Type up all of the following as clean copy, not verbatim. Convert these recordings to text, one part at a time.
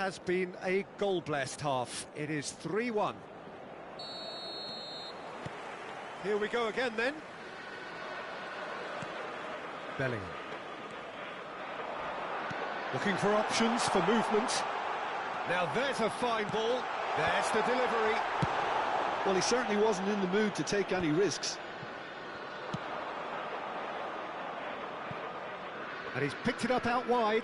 has been a goal-blessed half. It is 3-1. Here we go again then. Bellingham. Looking for options for movement. Now there's a fine ball. There's the delivery. Well, he certainly wasn't in the mood to take any risks. And he's picked it up out wide.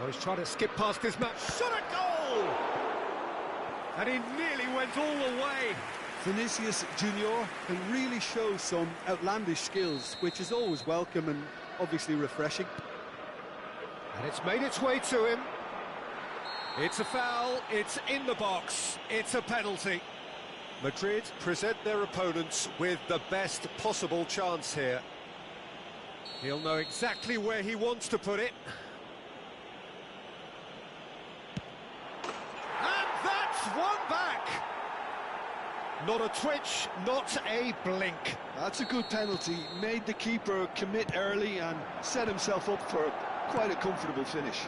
Oh, he's trying to skip past his man. Shot a goal! And he nearly went all the way. Vinicius Junior can really show some outlandish skills, which is always welcome and obviously refreshing. And it's made its way to him. It's a foul, it's in the box, it's a penalty. Madrid present their opponents with the best possible chance here. He'll know exactly where he wants to put it. And that's one back! Not a twitch, not a blink. That's a good penalty. Made the keeper commit early and set himself up for quite a comfortable finish.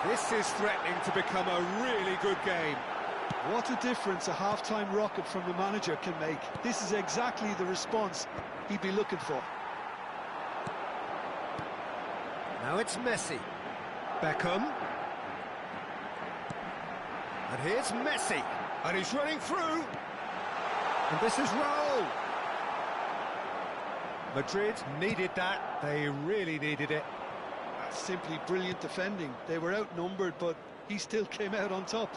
This is threatening to become a really good game. What a difference a half-time rocket from the manager can make. This is exactly the response he'd be looking for. Now it's Messi. Beckham. And here's Messi. And he's running through. And this is Raul. Madrid needed that. They really needed it. That's simply brilliant defending. They were outnumbered, but he still came out on top.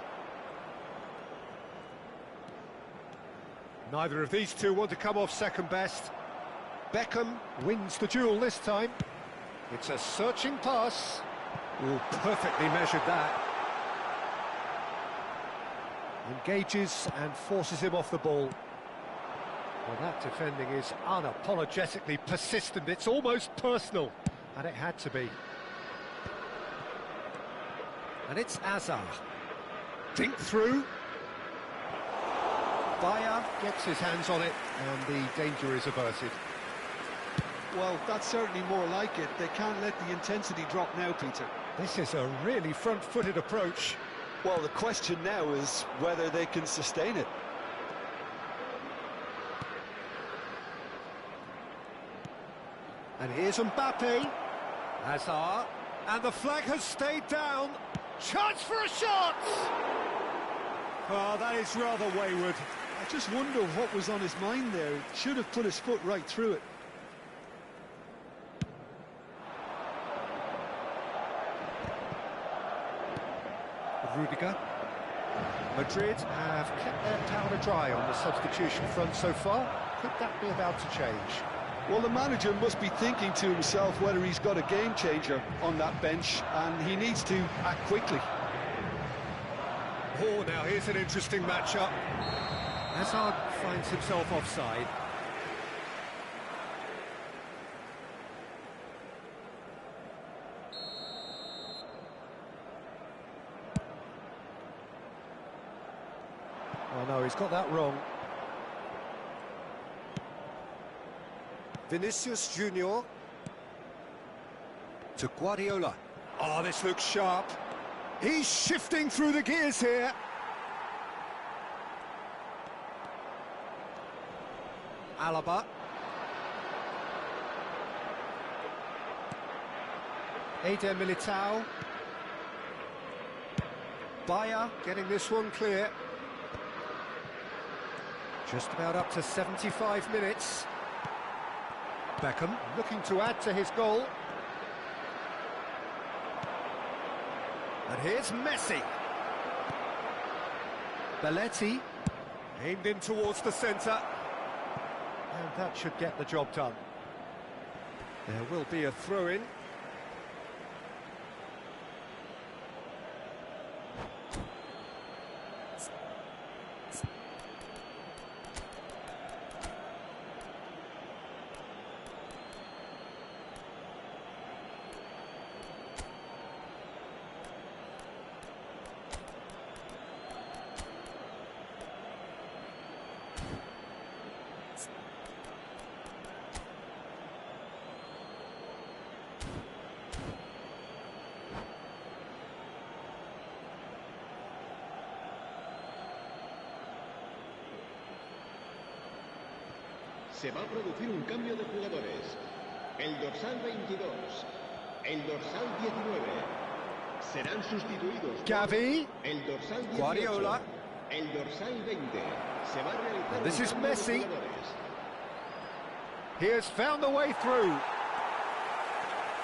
Neither of these two want to come off second best. Beckham wins the duel this time. It's a searching pass. Ooh, perfectly measured that. Engages and forces him off the ball. Well, that defending is unapologetically persistent. It's almost personal, and it had to be. And it's Hazard. Think through. Bayer gets his hands on it, and the danger is averted. Well, that's certainly more like it. They can't let the intensity drop now, Peter. This is a really front-footed approach. Well, the question now is whether they can sustain it. And here's Mbappe. Hazard. And the flag has stayed down. Chance for a shot! Oh, that is rather wayward. I just wonder what was on his mind there. He should have put his foot right through it. Rudiger. Madrid have kept their powder dry on the substitution front so far. Could that be about to change? Well, the manager must be thinking to himself whether he's got a game changer on that bench, and he needs to act quickly. Oh, now here's an interesting matchup. Hazard finds himself offside. Oh no, he's got that wrong. Vinicius Junior to Guardiola. Oh, this looks sharp. He's shifting through the gears here. Alaba. Eder Militao. Bayer getting this one clear. Just about up to 75 minutes. Beckham looking to add to his goal. And here's Messi. Belletti aimed in towards the centre. And that should get the job done. There will be a throw-in. Se va a producir un cambio de jugadores. El dorsal 22, el dorsal 19 serán sustituidos por Gavi, el dorsal 18, Guardiola. el dorsal 20. Se va a realizar And this un is cambio de Messi. jugadores. He has found the way through.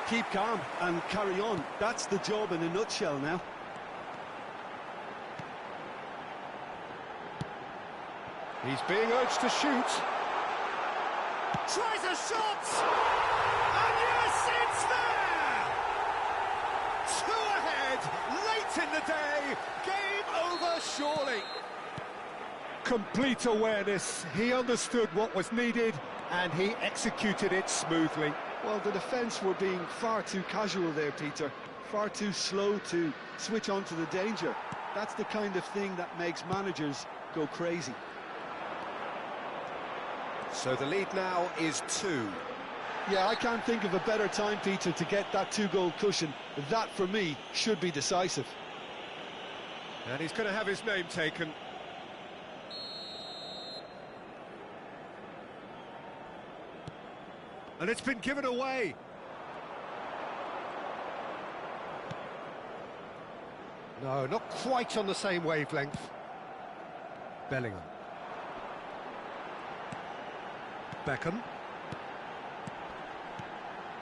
Keep calm and carry on. That's the job in a nutshell now. He's being urged to shoot. Tries a shot! And yes, it's there! Two ahead, late in the day, game over surely. Complete awareness, he understood what was needed and he executed it smoothly. Well, the defence were being far too casual there, Peter. Far too slow to switch on to the danger. That's the kind of thing that makes managers go crazy. So the lead now is 2. Yeah, I can't think of a better time, Peter, to get that 2-goal cushion. That, for me, should be decisive. And he's going to have his name taken. And it's been given away. No, not quite on the same wavelength. Bellingham. Beckham.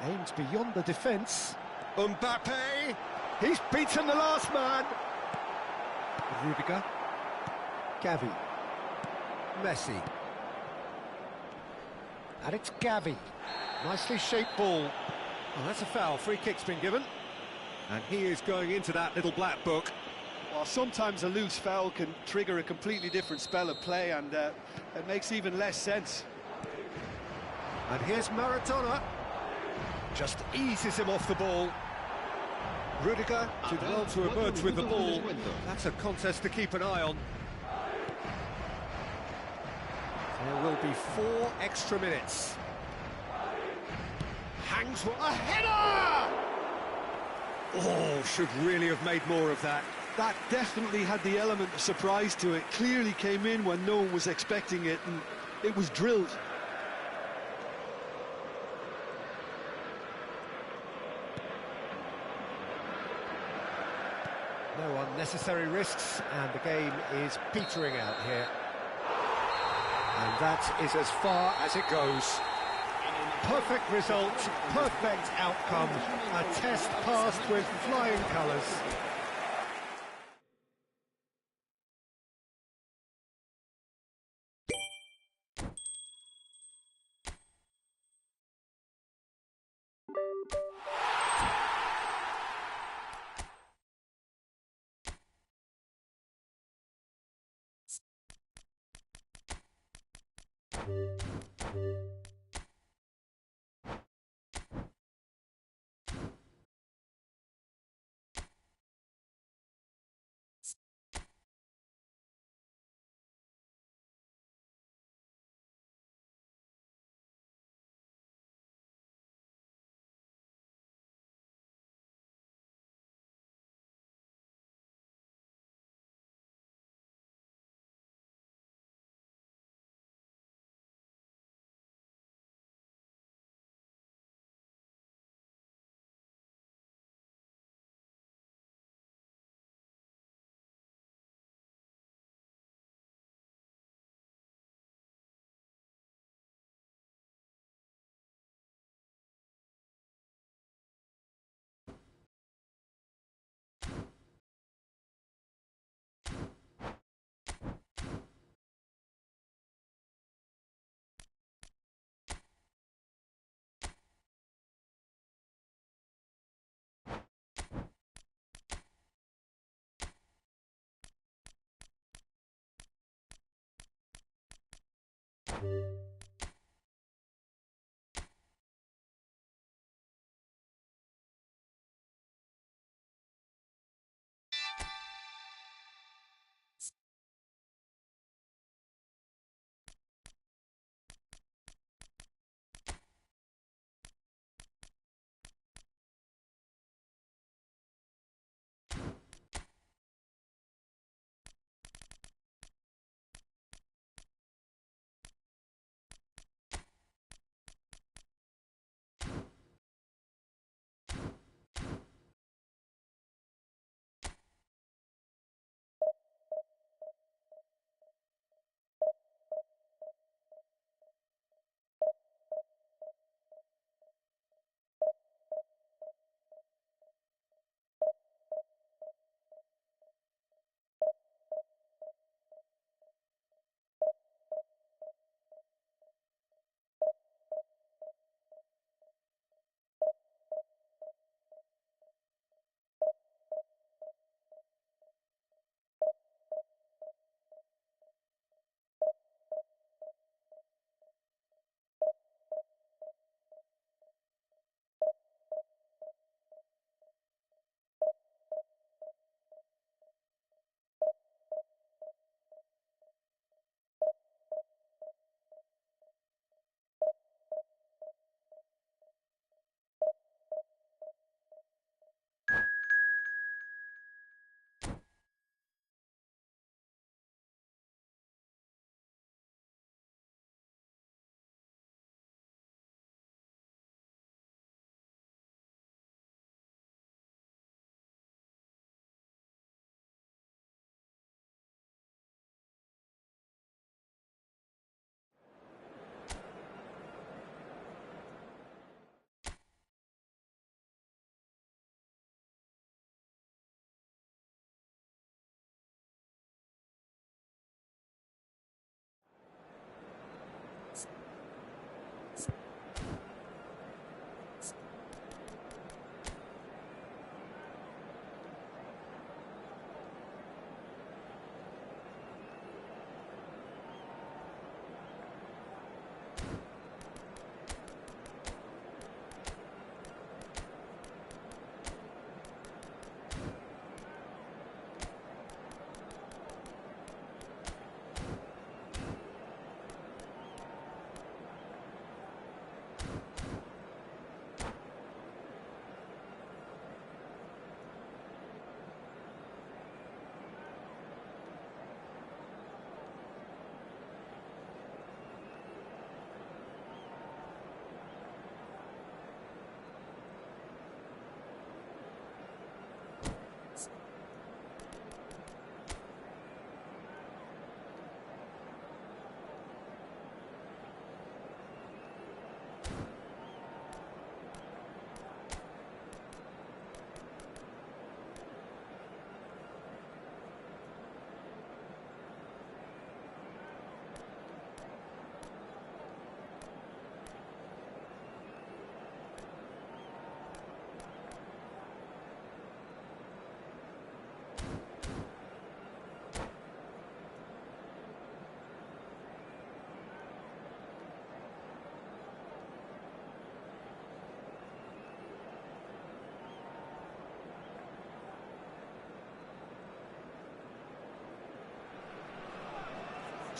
Aims beyond the defence. Mbappe. He's beaten the last man. Rudiger. Gavi. Messi. And it's Gavi. Nicely shaped ball. Well, that's a foul. Free kick's been given. And he is going into that little black book. Well, sometimes a loose foul can trigger a completely different spell of play, and it makes even less sense. And here's Maradona. Just eases him off the ball. Rudiger did well to emerge with the ball. That's a contest to keep an eye on. There will be 4 extra minutes. Hangs a header! Oh, should really have made more of that. That definitely had the element of surprise to it. Clearly came in when no one was expecting it, and it was drilled. No unnecessary risks, and the game is petering out here. And that is as far as it goes. Perfect result, perfect outcome, a test passed with flying colours.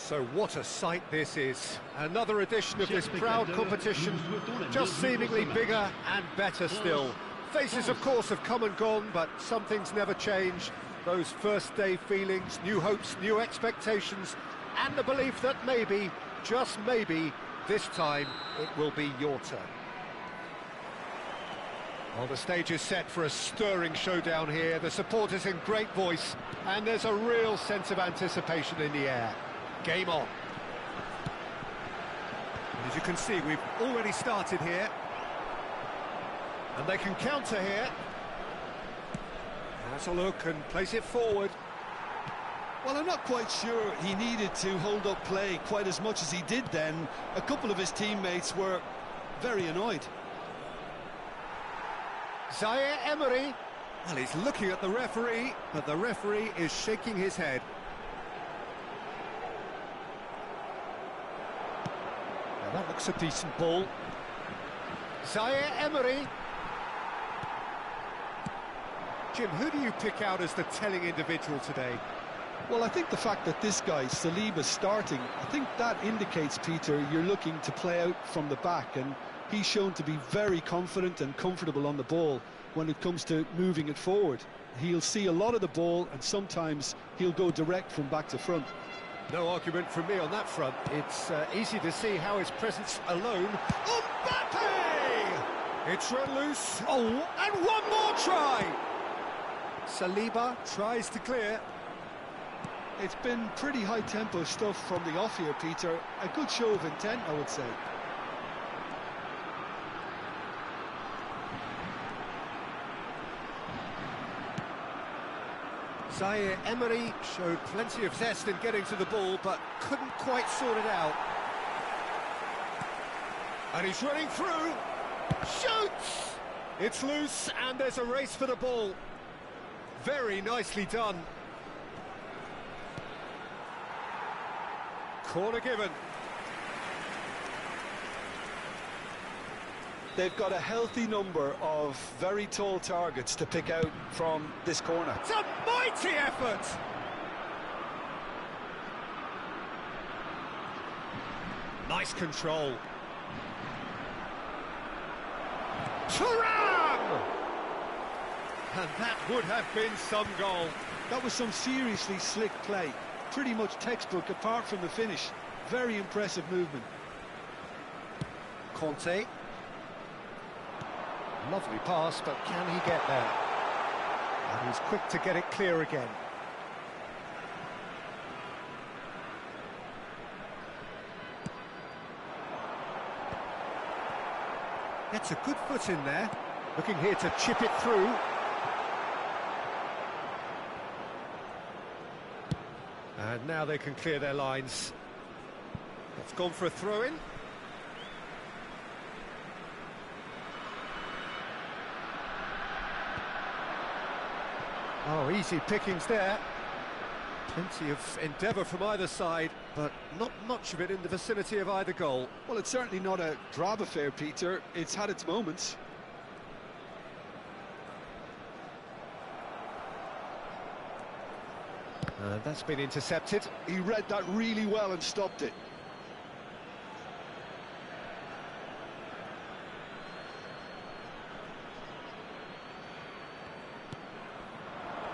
So what a sight this is. Another edition of this proud competition, just seemingly bigger and better still. Faces, of course, have come and gone, but some things never change. Those first day feelings, new hopes, new expectations, and the belief that maybe, just maybe, this time it will be your turn. Well, the stage is set for a stirring showdown here. The supporters in great voice, and there's a real sense of anticipation in the air. Game on. As you can see, we've already started here. And they can counter here. Has a look and place it forward. Well, I'm not quite sure he needed to hold up play quite as much as he did then. A couple of his teammates were very annoyed. Zaire Emery. Well, he's looking at the referee, but the referee is shaking his head. Now that looks a decent ball. Zaire Emery. Jim, who do you pick out as the telling individual today? Well, I think the fact that this guy, Saliba's starting, I think that indicates, Peter, you're looking to play out from the back, and he's shown to be very confident and comfortable on the ball when it comes to moving it forward. He'll see a lot of the ball, and sometimes he'll go direct from back to front. No argument from me on that front. It's easy to see how his presence alone... Mbappe! It's run loose. Oh, and one more try! Saliba tries to clear. It's been pretty high-tempo stuff from the off here, Peter. A good show of intent, I would say. Zaire Emery showed plenty of zest in getting to the ball, but couldn't quite sort it out. And he's running through. Shoots! It's loose, and there's a race for the ball. Very nicely done. Corner given. They've got a healthy number of very tall targets to pick out from this corner. It's a mighty effort! Nice control. Thuram! And that would have been some goal. That was some seriously slick play. Pretty much textbook apart from the finish. Very impressive movement. Conte. Lovely pass, but can he get there? And he's quick to get it clear again. Gets a good foot in there. Looking here to chip it through. And now they can clear their lines. It's gone for a throw-in. Oh, easy pickings there. Plenty of endeavour from either side, but not much of it in the vicinity of either goal. Well, it's certainly not a drab affair, Peter. It's had its moments. That's been intercepted. He read that really well and stopped it.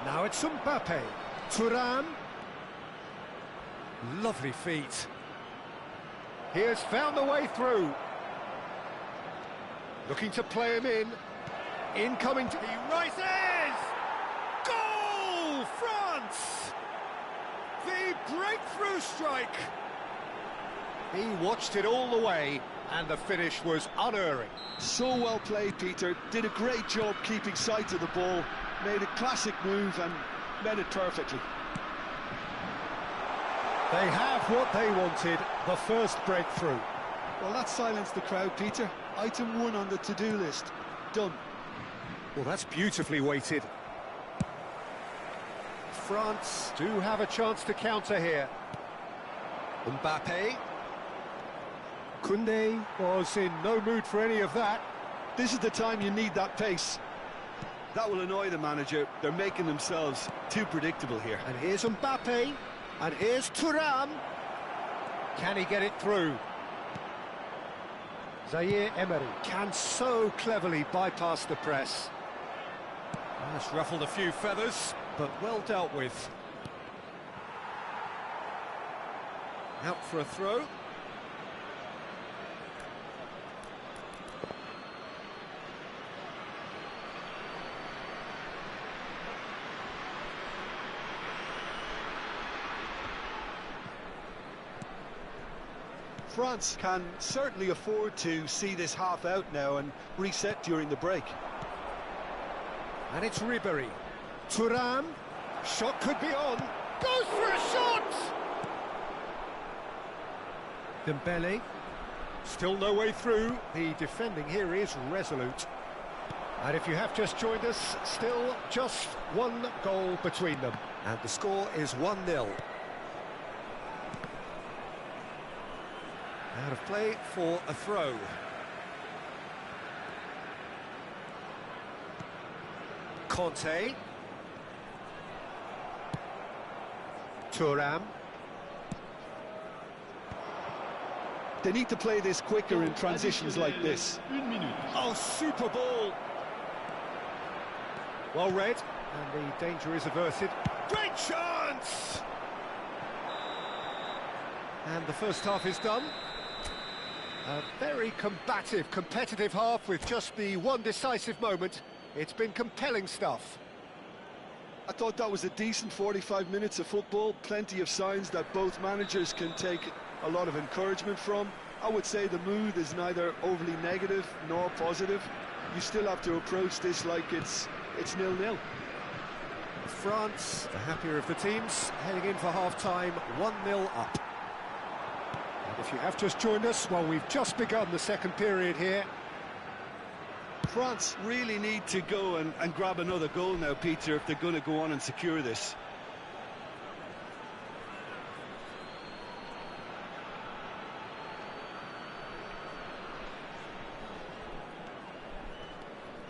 Now it's Mbappe. Thuram. Lovely feet. He has found the way through. Looking to play him in. Incoming. He rises! Goal! France! The breakthrough strike. He watched it all the way, and the finish was unerring. So well played, Peter. Did a great job keeping sight of the ball. Made a classic move and met it perfectly. They have what they wanted, the first breakthrough. Well, that silenced the crowd, Peter. Item 1 on the to-do list. Done. Well, that's beautifully weighted. France do have a chance to counter here. Mbappe. Koundé was in no mood for any of that. This is the time you need that pace. That will annoy the manager. They're making themselves too predictable here. And here's Mbappe. And here's Thuram. Can he get it through? Zaire Emery can so cleverly bypass the press. That's ruffled a few feathers, but well dealt with. Out for a throw. France can certainly afford to see this half out now and reset during the break. And it's Ribéry. Thuram. Shot could be on. Goes for a shot! Dembele. Still no way through. The defending here is resolute. And if you have just joined us, still just one goal between them. And the score is 1-0. Out of play for a throw. Conte. Thuram. They need to play this quicker in transitions like this. Oh, super ball! Well read, and the danger is averted. Great chance! And the first half is done. A very combative, competitive half with just the one decisive moment. It's been compelling stuff. I thought that was a decent 45 minutes of football. Plenty of signs that both managers can take a lot of encouragement from. I would say the mood is neither overly negative nor positive. You still have to approach this like it's 0-0. France, the happier of the teams, heading in for half-time, 1-0 up. And if you have just joined us, well, we've just begun the second period here. France really need to go and grab another goal now, Peter, if they're going to go on and secure this.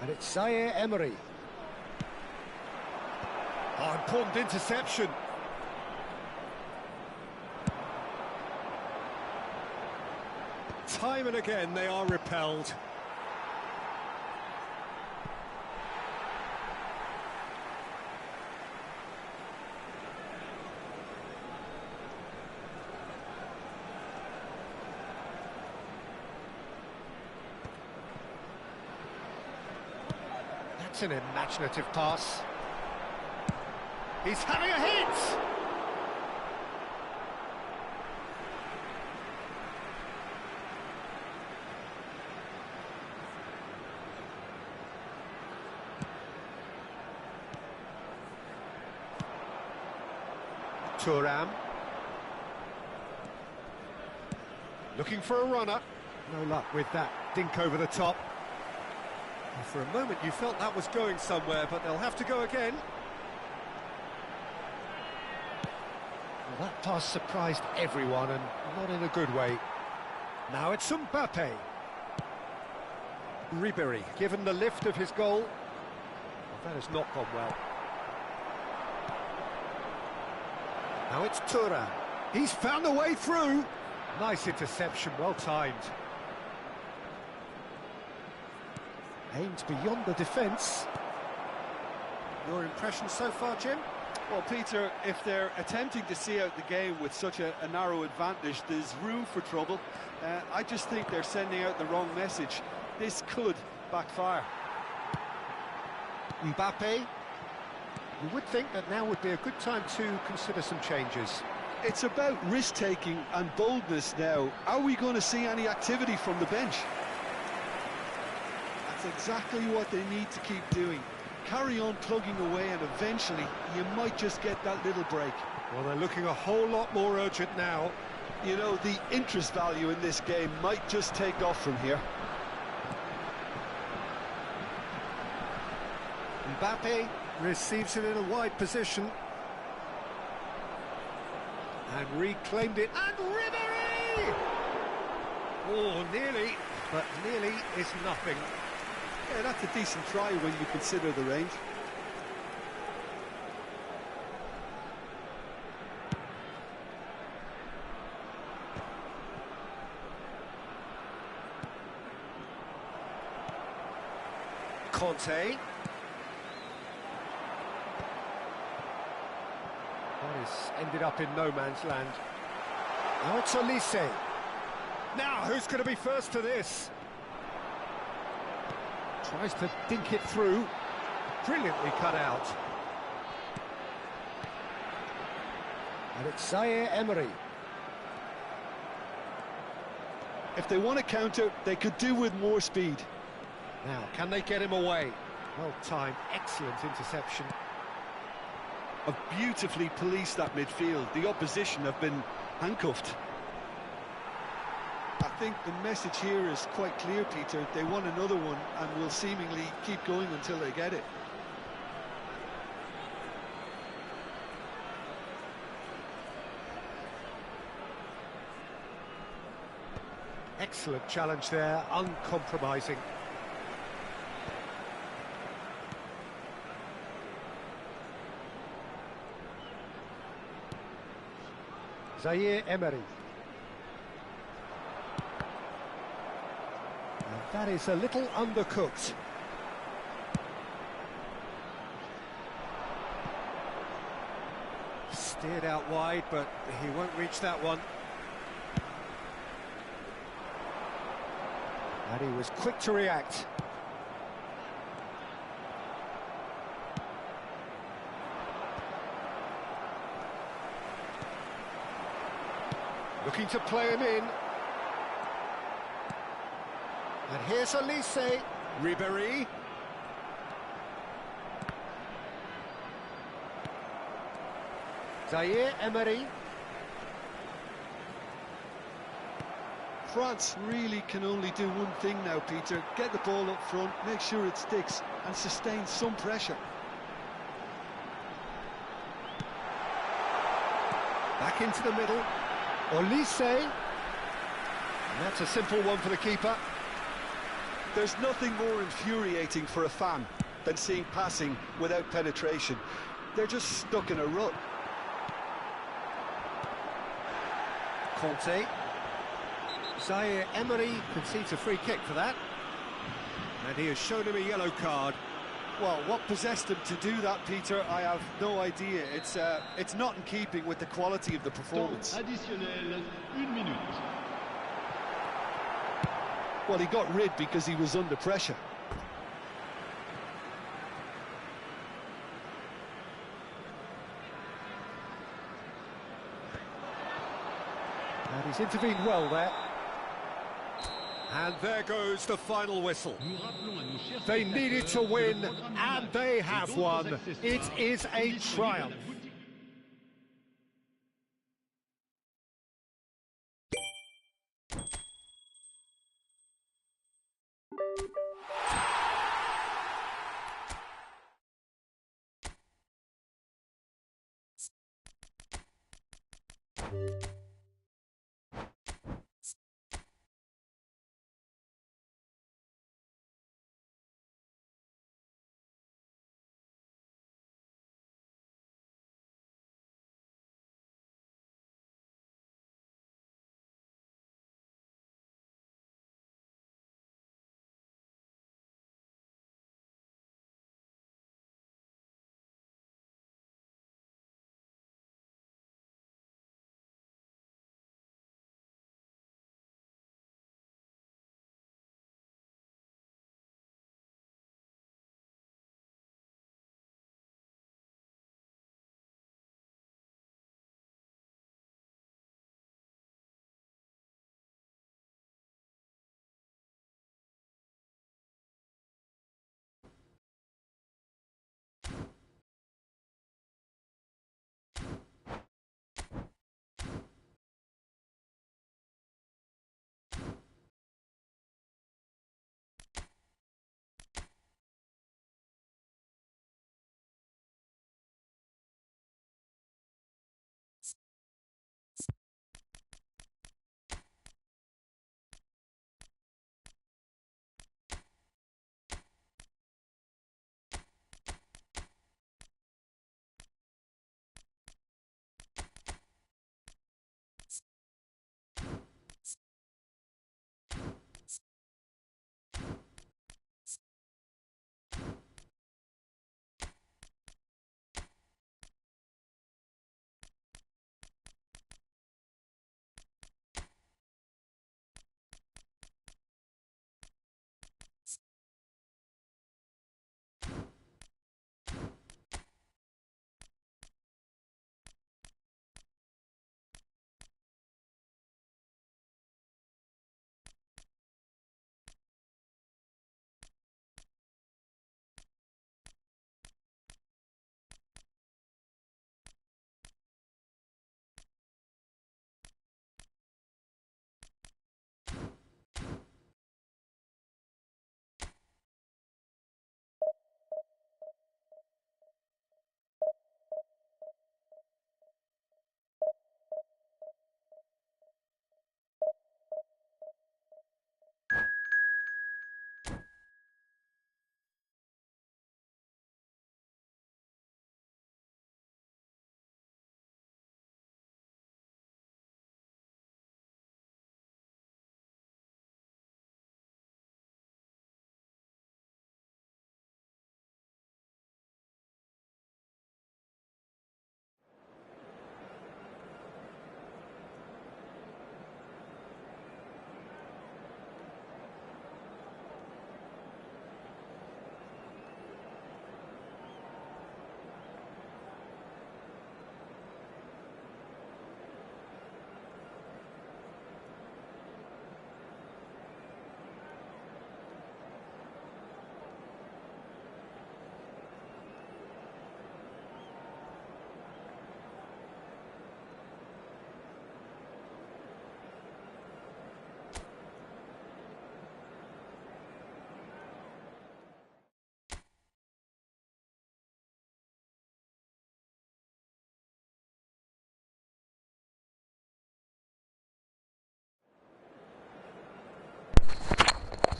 And it's Zaire Emery. Oh, important interception. Time and again they are repelled. That's an imaginative pass. He's having a hit! Thuram. Looking for a runner. No luck with that dink over the top. Well, for a moment you felt that was going somewhere, but they'll have to go again. Well, that pass surprised everyone, and not in a good way. Now it's Mbappe. Ribéry, given the lift of his goal. Well, that has not gone well. Now it's Thuram. He's found a way through. Nice interception, well timed. Aimed beyond the defence. Your impression so far, Jim? Well, Peter, if they're attempting to see out the game with such a narrow advantage, there's room for trouble. I just think they're sending out the wrong message. This could backfire. Mbappe. You would think that now would be a good time to consider some changes. It's about risk-taking and boldness now. Are we going to see any activity from the bench? That's exactly what they need to keep doing. Carry on plugging away, and eventually you might just get that little break. Well, they're looking a whole lot more urgent now. You know, the interest value in this game might just take off from here. Mbappe receives it in a wide position. And reclaimed it. And Ribéry! Oh, nearly, but nearly is nothing. Yeah, that's a decent try when you consider the range. Conte. That has ended up in no man's land. Now it's Olise. Now, who's going to be first to this? Tries to dink it through. Brilliantly cut out. And it's Zaire Emery. If they want to counter, they could do with more speed. Now, can they get him away? Well timed, excellent interception. Have beautifully policed that midfield. The opposition have been handcuffed. I think the message here is quite clear, Peter. They want another one and will seemingly keep going until they get it. Excellent challenge there, uncompromising. Zaire Emery. And that is a little undercooked. Steered out wide, but he won't reach that one. And he was quick to react. Looking to play him in. And here's Olise. Ribéry. Zaire Emery. France really can only do one thing now, Peter. Get the ball up front, make sure it sticks, and sustain some pressure. Back into the middle. Olise. And that's a simple one for the keeper. There's nothing more infuriating for a fan than seeing passing without penetration. They're just stuck in a rut. Conte. Zaire Emery concedes a free kick for that. And he has shown him a yellow card. Well, what possessed him to do that, Peter, I have no idea. It's not in keeping with the quality of the performance. Additionnel, 1 minute. Well, he got rid because he was under pressure. And he's intervened well there. And there goes the final whistle. They needed to win, and they have won. It is a triumph.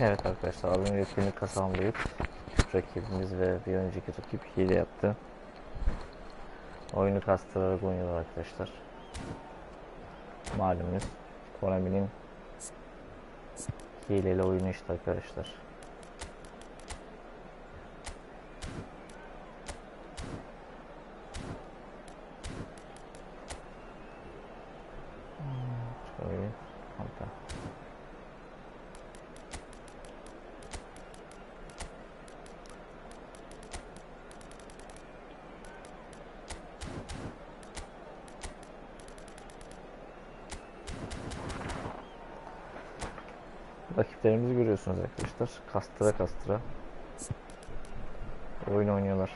Evet arkadaşlar, az önce etkinlik kazandık. Rakibimiz ve bir önceki rakip hile yaptı. Oyunu kastırarak oynuyorlar arkadaşlar. Malumunuz Konami'nin hileli oyunu işte arkadaşlar. Şöyle kanka. Rakiplerimizi görüyorsunuz arkadaşlar. Kastıra kastıra oyun oynuyorlar.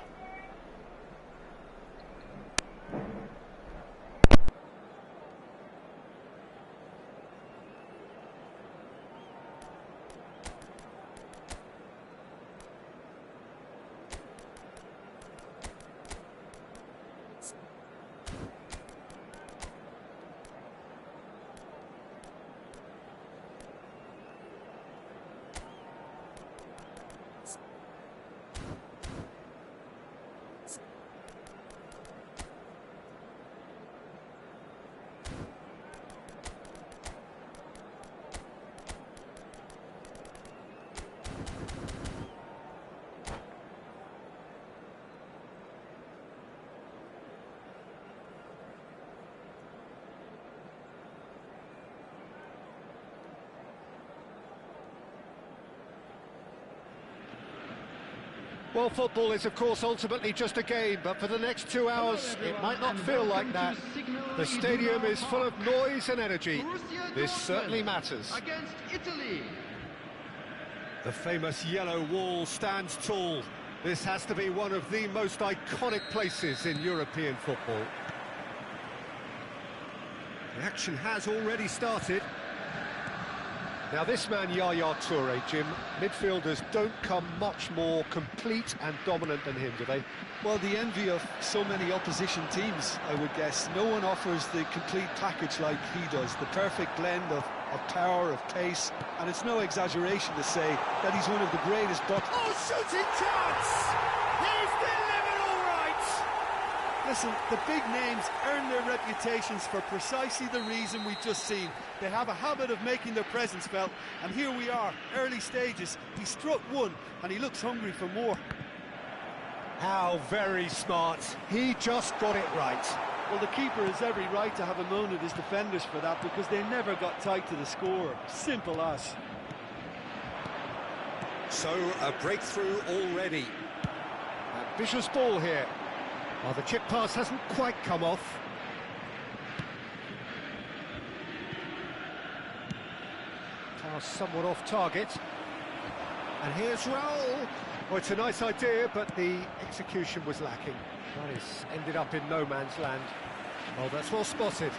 Well, football is, of course, ultimately just a game, but for the next 2 hours, it might not feel like that. The stadium is full of noise and energy. This certainly matters. Against Italy. The famous yellow wall stands tall. This has to be one of the most iconic places in European football. The action has already started. Now this man, Yaya Toure, Jim, midfielders don't come much more complete and dominant than him, do they? Well, the envy of so many opposition teams, I would guess. No one offers the complete package like he does, the perfect blend of power, of pace, and it's no exaggeration to say that he's one of the greatest Oh, shooting chance! He's delivered all right! Listen, the big names earn their reputations for precisely the reason we've just seen. They have a habit of making their presence felt, and here we are, early stages. He struck one, and he looks hungry for more. How very smart. He just got it right. Well, the keeper has every right to have a moan at his defenders for that, because they never got tight to the score. Simple as. So, a breakthrough already. Ambitious ball here. Well, the chip pass hasn't quite come off. Pass somewhat off target. And here's Raul. Well, it's a nice idea, but the execution was lacking. That is ended up in no man's land. Oh, that's well spotted.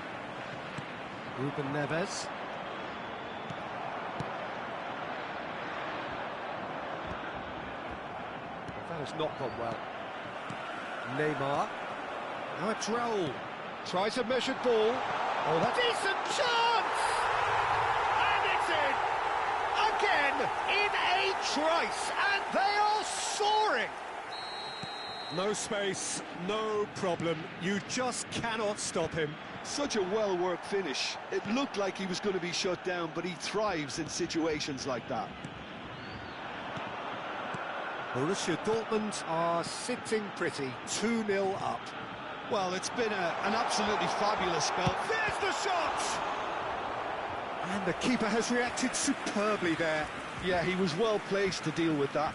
Ruben Neves. That has not gone well. Neymar. Now it's Raul. Tries a measured ball. Oh, that's decent chance! And it's in! Again, in a trice, and they are soaring! No space, no problem. You just cannot stop him. Such a well-worked finish. It looked like he was going to be shut down, but he thrives in situations like that. Borussia Dortmund are sitting pretty, 2-0 up. Well, it's been an absolutely fabulous spell. There's the shot! And the keeper has reacted superbly there. Yeah, he was well placed to deal with that.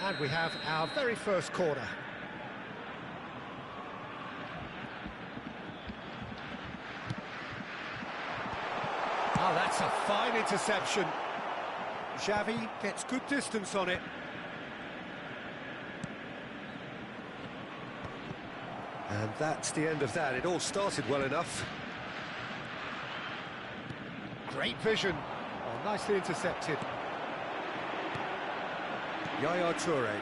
And we have our very first corner. Oh, that's a fine interception. Xavi gets good distance on it. And that's the end of that. It all started well enough. Great vision. Oh, nicely intercepted. Yaya Toure.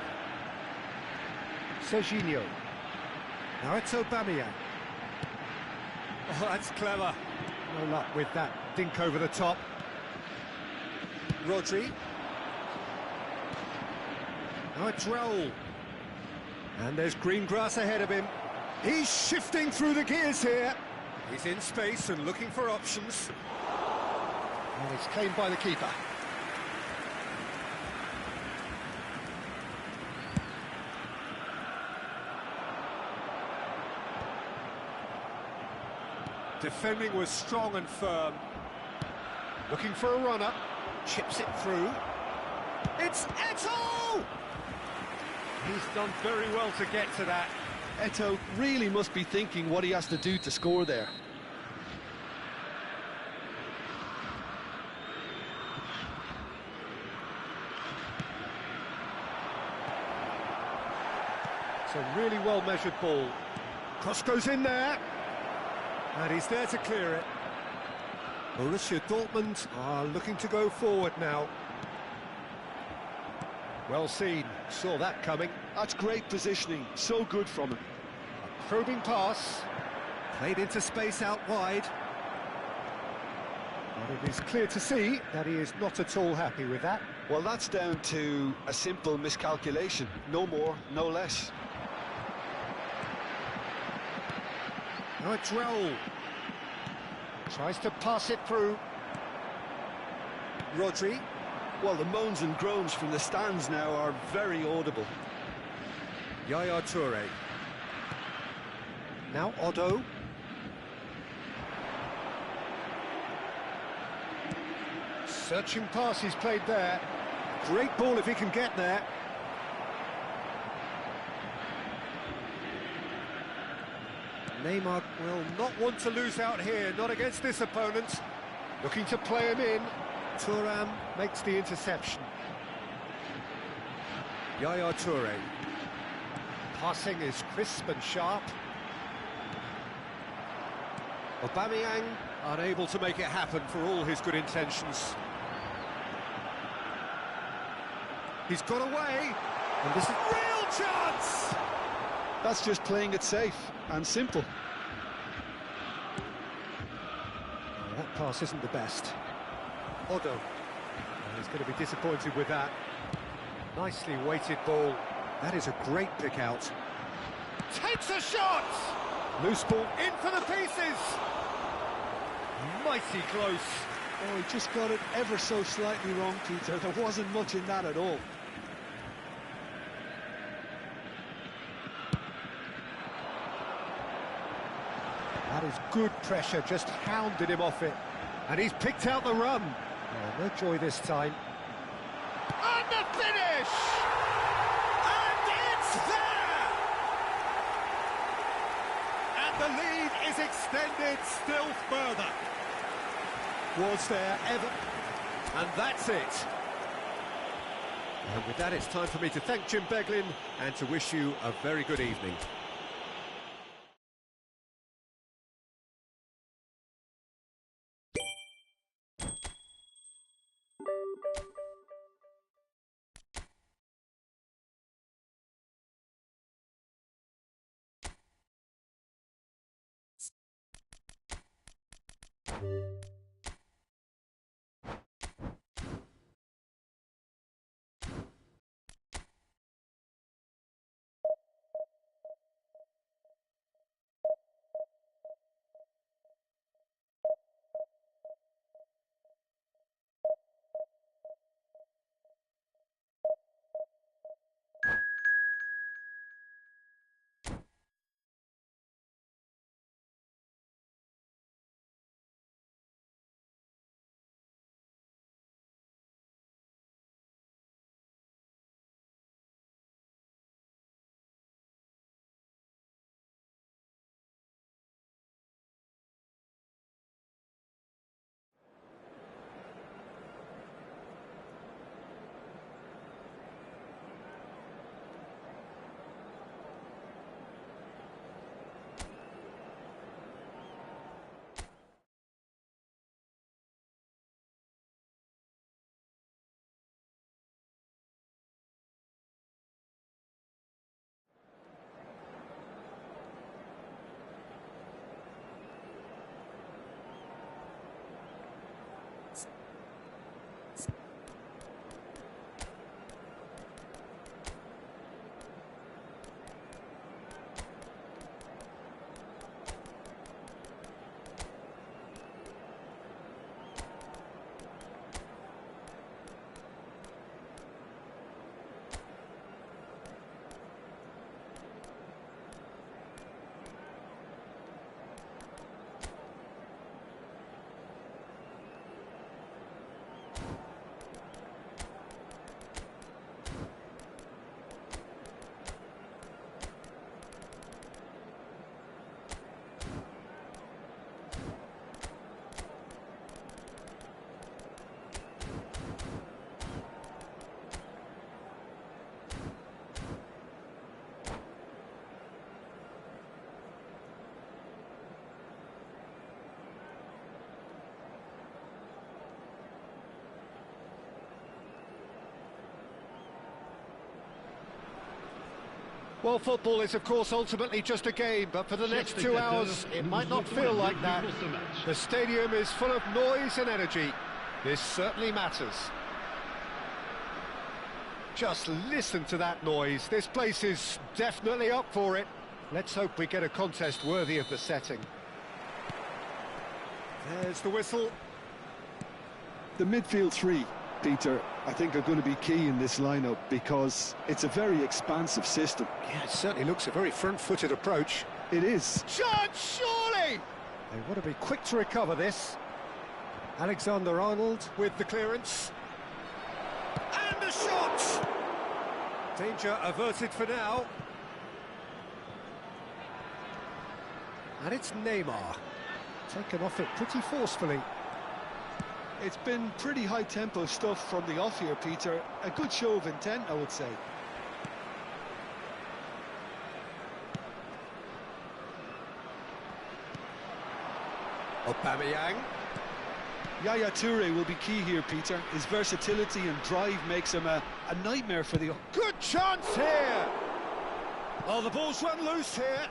Serginho. Now it's Aubameyang. Oh, that's clever. No luck with that dink over the top. Rodri. Now it's Raul. And there's green grass ahead of him. He's shifting through the gears here. He's in space and looking for options. And it's claimed by the keeper. Defending was strong and firm. Looking for a runner. Chips it through. It's Eto'o! He's done very well to get to that. Eto'o really must be thinking what he has to do to score there. It's a really well-measured ball. Cross goes in there. And he's there to clear it. Borussia Dortmund are looking to go forward now. Well seen, saw that coming. That's great positioning, so good from him. A probing pass, played into space out wide. But it is clear to see that he is not at all happy with that. Well, that's down to a simple miscalculation. No more, no less. Now it's Raul. Tries to pass it through. Rodri. Well, the moans and groans from the stands now are very audible. Yaya Toure. Now Otto. Searching pass he's played there. Great ball if he can get there. Neymar will not want to lose out here, not against this opponent. Looking to play him in. Thuram makes the interception. Yaya Toure. Passing is crisp and sharp. Aubameyang unable to make it happen for all his good intentions. He's got away, and this is real chance! That's just playing it safe and simple. Oh, that pass isn't the best. Otto. Oh, he's going to be disappointed with that. Nicely weighted ball. That is a great pick out. Takes a shot! Loose ball in for the pieces! Mighty close. Oh, he just got it ever so slightly wrong, Peter. There wasn't much in that at all. That is good pressure, just hounded him off it. And he's picked out the run. Oh, no joy this time. And the finish! And it's there! And the lead is extended still further. Was there ever? And that's it. And with that, it's time for me to thank Jim Beglin and to wish you a very good evening. Well, football is, of course, ultimately just a game, but for the next 2 hours, it might not feel like that. The stadium is full of noise and energy. This certainly matters. Just listen to that noise. This place is definitely up for it. Let's hope we get a contest worthy of the setting. There's the whistle. The midfield three, Peter, I think are going to be key in this lineup because it's a very expansive system. Yeah, it certainly looks a very front-footed approach. It is. Chance, surely! They want to be quick to recover this. Alexander-Arnold with the clearance. And the shot! Danger averted for now. And it's Neymar. Taken off it pretty forcefully. It's been pretty high-tempo stuff from the off here, Peter. A good show of intent, I would say. Aubameyang. Yaya Toure will be key here, Peter. His versatility and drive makes him a nightmare for the... Good chance here! Oh, the ball's run loose here.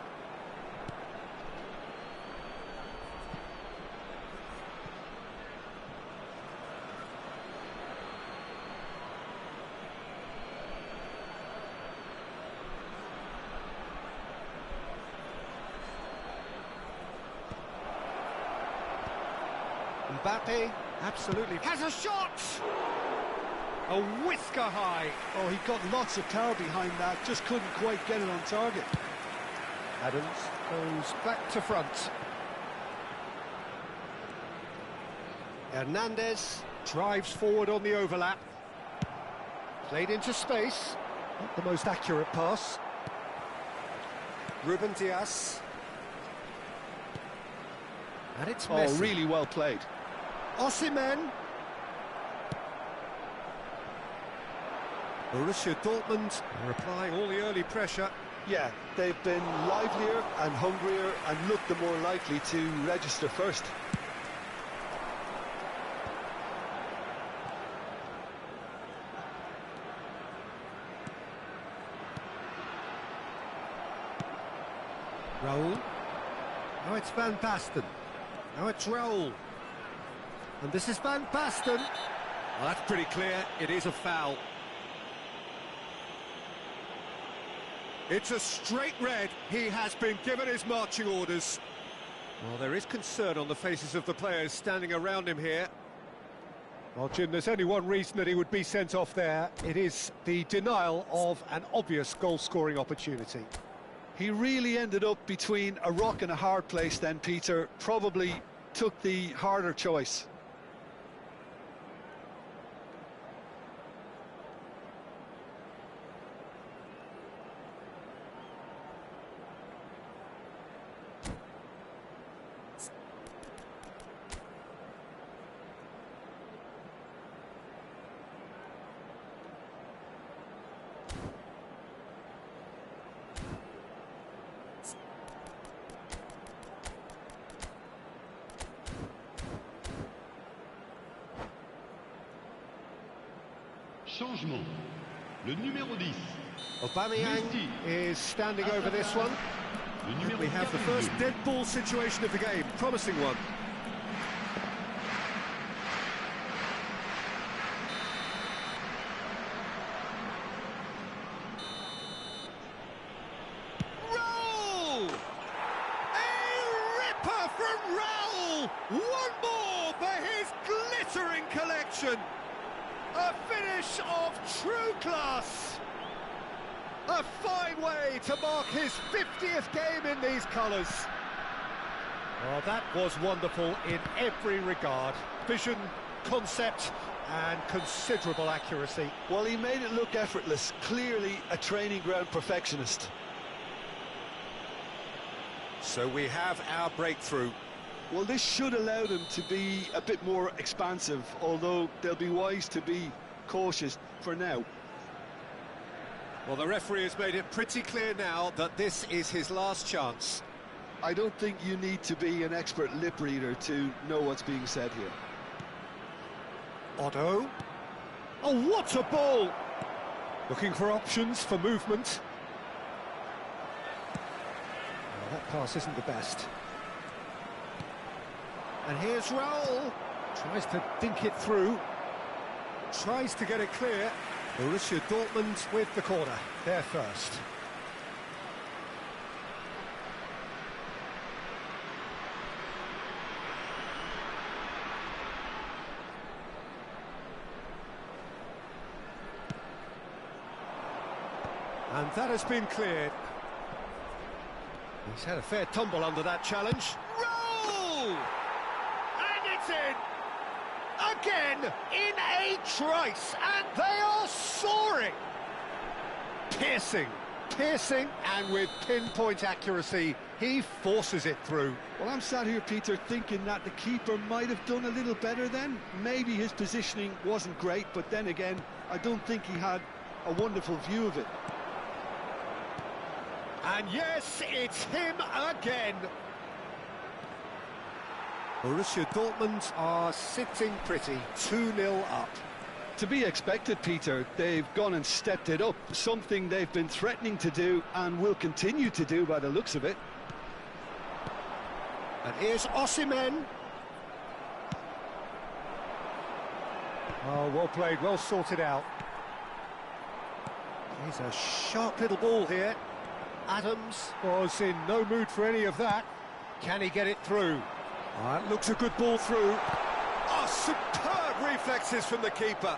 Mbappe absolutely has a shot! A whisker high. Oh, he got lots of power behind that, just couldn't quite get it on target. Adams goes back to front. Hernandez drives forward on the overlap. Played into space. Not the most accurate pass. Ruben Dias. And it's Messi. Oh, really well played. Osimhen. Borussia Dortmund are applying all the early pressure. Yeah, they've been livelier and hungrier and looked the more likely to register first. Raul. Now it's Van Basten. Now it's Raul. And this is Van Basten. Well, that's pretty clear. It is a foul. It's a straight red. He has been given his marching orders. Well, there is concern on the faces of the players standing around him here. Well, Jim, there's only one reason that he would be sent off there. It is the denial of an obvious goal-scoring opportunity. He really ended up between a rock and a hard place then, Peter. Probably took the harder choice. Changement. Le numéro 10. Aubameyang is standing over this one. And we have the first dead ball situation of the game. Promising one. Raul! A ripper from Raul! One more for his glittering collection. A finish of true class. A fine way to mark his 50th game in these colours. Oh, that was wonderful in every regard. Vision, concept, and considerable accuracy. Well, he made it look effortless. Clearly a training ground perfectionist. So we have our breakthrough. Well, this should allow them to be a bit more expansive, although they'll be wise to be cautious for now. Well, the referee has made it pretty clear now that this is his last chance. I don't think you need to be an expert lip reader to know what's being said here. Otto. Oh, what a ball! Looking for options for movement. That pass isn't the best. And here's Raul. Tries to dink it through. Tries to get it clear. Borussia Dortmund with the corner. They're first. And that has been cleared. He's had a fair tumble under that challenge. Roll! And it's in! Again, in a trice, and they are soaring! Piercing, and with pinpoint accuracy, he forces it through. Well, I'm sat here, Peter, thinking that the keeper might have done a little better then. Maybe his positioning wasn't great, but then again, I don't think he had a wonderful view of it. And yes, it's him again. Borussia Dortmund are sitting pretty, 2-0 up. To be expected, Peter. They've gone and stepped it up, something they've been threatening to do and will continue to do by the looks of it. And here's Osimhen. Oh, well played, well sorted out. Here's a sharp little ball here. Adams was in no mood for any of that. Can he get it through? That looks a good ball through. Oh, superb reflexes from the keeper.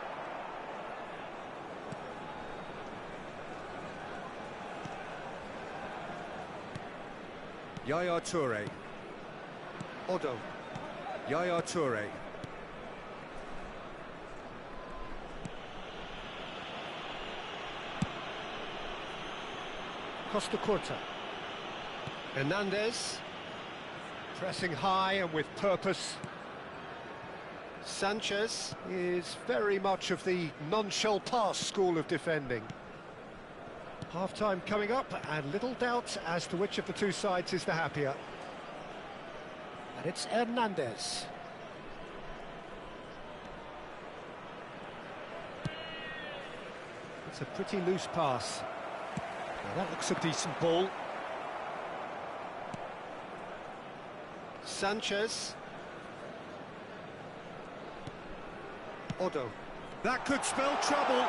Yaya Toure. Odo. Yaya Toure. Costa Curta. Hernandez. Pressing high and with purpose. Sanchez is very much of the non-shall-pass school of defending. Half-time coming up, and little doubt as to which of the two sides is the happier. And it's Hernandez. It's a pretty loose pass. Now that looks a decent ball. Sanchez. Odo. That could spell trouble.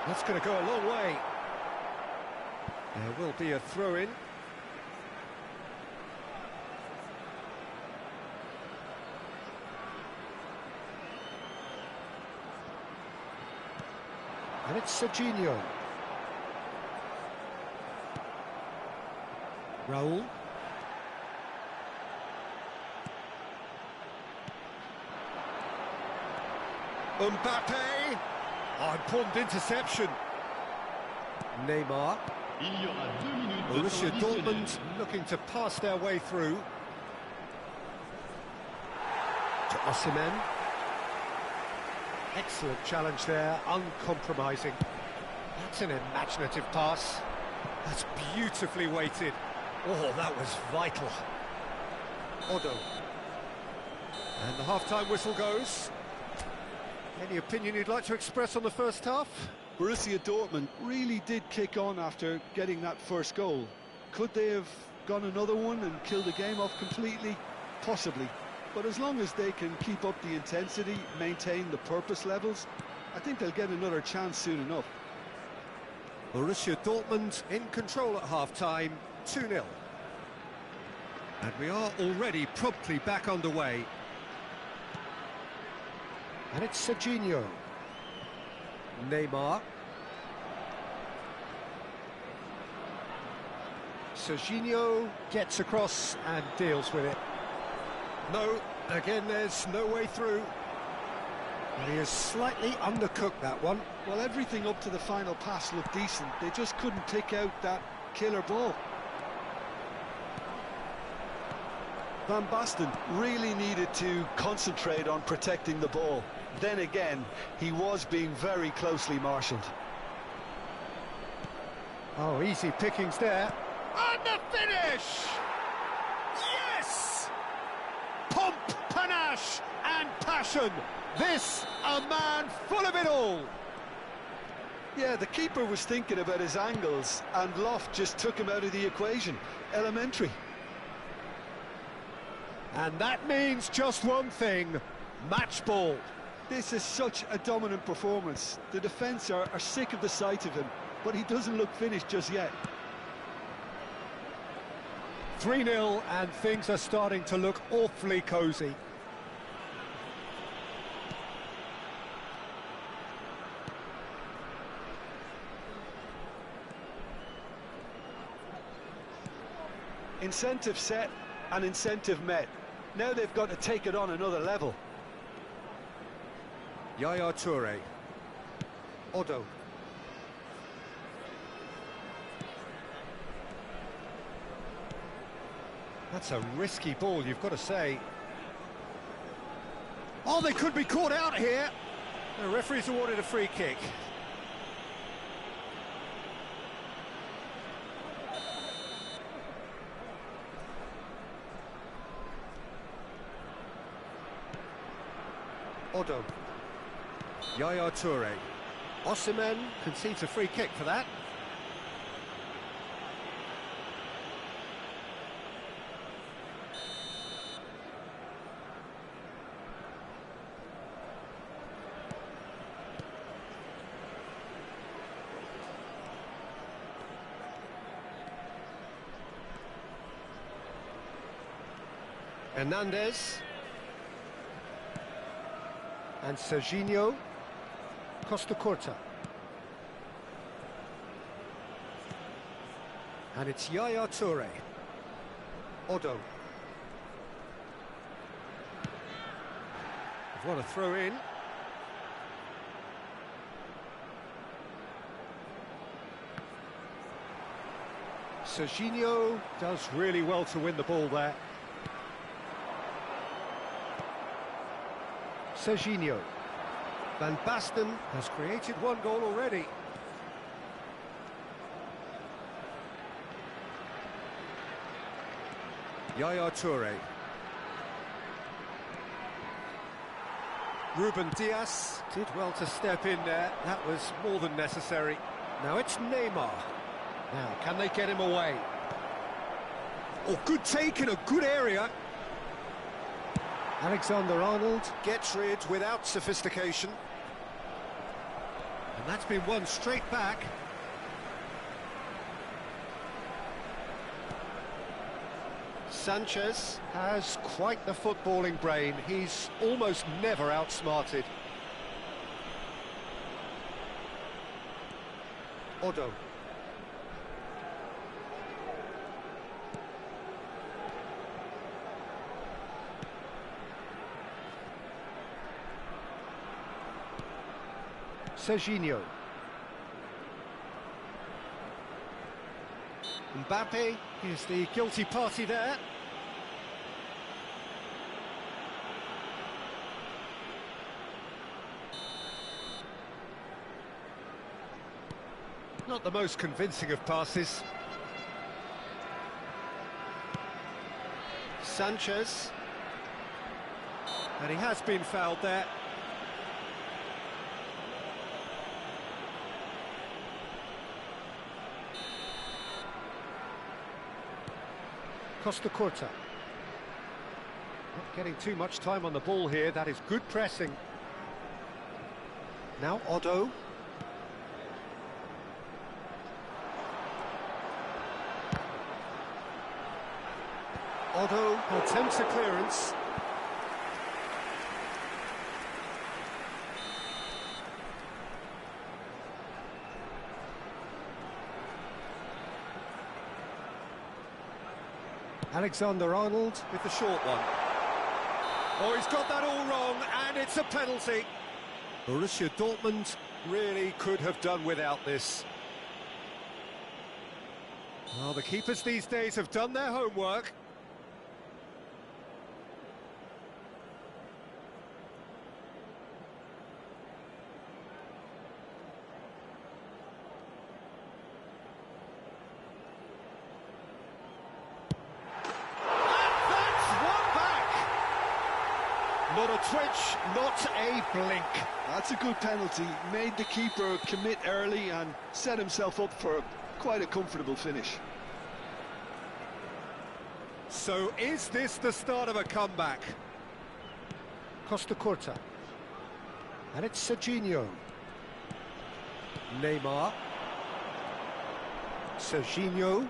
That's going to go a long way. There will be a throw-in. And it's Serginho. Raul. Mbappe. Oh, important interception. Neymar. Borussia Dortmund looking to pass their way through. To Osimhen. Excellent challenge there, uncompromising. That's an imaginative pass. That's beautifully weighted. Oh, that was vital. Odo. And the half-time whistle goes. Any opinion you'd like to express on the first half? Borussia Dortmund really did kick on after getting that first goal. Could they have gone another one and killed the game off completely? Possibly. But as long as they can keep up the intensity, maintain the purpose levels, I think they'll get another chance soon enough. Borussia Dortmund in control at half-time, 2-0. And we are already promptly back underway. And it's Serginho. Neymar. Serginho gets across and deals with it. No, again there's no way through. And he has slightly undercooked that one. Well, everything up to the final pass looked decent. They just couldn't pick out that killer ball. Van Basten really needed to concentrate on protecting the ball. Then again, he was being very closely marshalled. Oh, easy pickings there. And the finish! Yes! Pomp, panache and passion. This, a man full of it all. Yeah, the keeper was thinking about his angles, and Loft just took him out of the equation. Elementary. And that means just one thing, match ball. This is such a dominant performance. The defence are sick of the sight of him, but he doesn't look finished just yet. 3-0, and things are starting to look awfully cosy. Incentive set and incentive met. Now they've got to take it on another level. Yaya Toure. Odo. That's a risky ball, you've got to say. Oh, they could be caught out here. The referee's awarded a free kick. Odo. Yaya Toure. Osimhen concedes a free kick for that. Hernandez. And Serginho. Costa Corta. And it's Yaya Toure. Odo. What a throw in. Serginho does really well to win the ball there. Serginho. Van Basten has created one goal already. Yaya Toure. Ruben Dias did well to step in there. That was more than necessary. Now it's Neymar. Now, can they get him away? Oh, good take in a good area. Alexander-Arnold gets rid without sophistication. And that's been won straight back. Sanchez has quite the footballing brain. He's almost never outsmarted. Odo. Serginho. Mbappe is the guilty party there. Not the most convincing of passes. Sanchez. And he has been fouled there. Costa Corta. Not getting too much time on the ball here. That is good pressing. Now Odo. Odo attempts a clearance. Alexander-Arnold with the short one. Oh, he's got that all wrong, and it's a penalty. Borussia Dortmund really could have done without this. Well, the keepers these days have done their homework. Not a twitch, not a blink. That's a good penalty. Made the keeper commit early and set himself up for quite a comfortable finish. So is this the start of a comeback? Costa Curta. And it's Serginho. Neymar. Serginho.